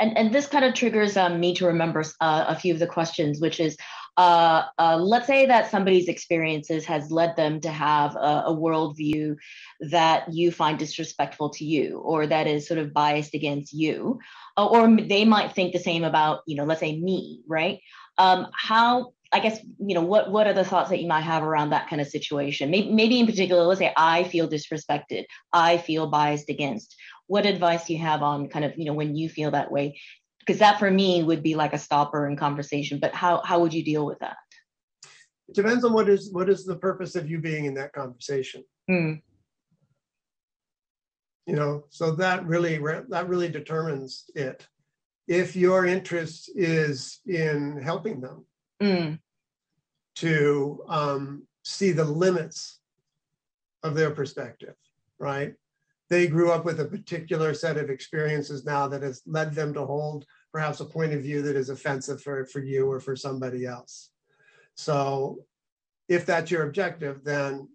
And this kind of triggers me to remember a few of the questions, which is, let's say that somebody's experiences has led them to have a worldview that you find disrespectful to you, or that is sort of biased against you, or they might think the same about, let's say me, right? How, I guess, what are the thoughts that you might have around that kind of situation? Maybe in particular, let's say I feel disrespected, I feel biased against. What advice do you have on kind of, when you feel that way? Because that for me would be like a stopper in conversation, but how would you deal with that? It depends on what is the purpose of you being in that conversation. Mm. So that really determines it. If your interest is in helping them to see the limits of their perspective, right? They grew up with a particular set of experiences now that has led them to hold perhaps a point of view that is offensive for you or for somebody else. So if that's your objective, then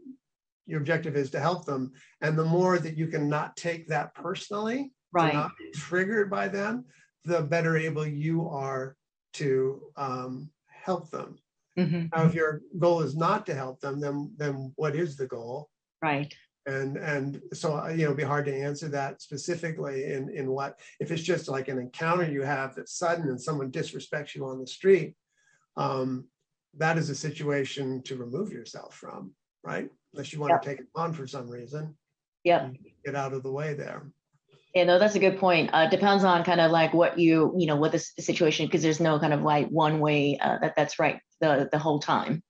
your objective is to help them. And the more that you can not take that personally, right, to not be triggered by them, the better able you are to help them. Mm-hmm. Now, if your goal is not to help them, then what is the goal? Right. And so, it'd be hard to answer that specifically in what, if it's just like an encounter you have that's sudden and someone disrespects you on the street, that is a situation to remove yourself from, right? Unless you want to take it on for some reason. Yeah. Get out of the way there. Yeah, no, that's a good point. Depends on kind of like what what the situation, because there's no kind of like one way that's right the whole time.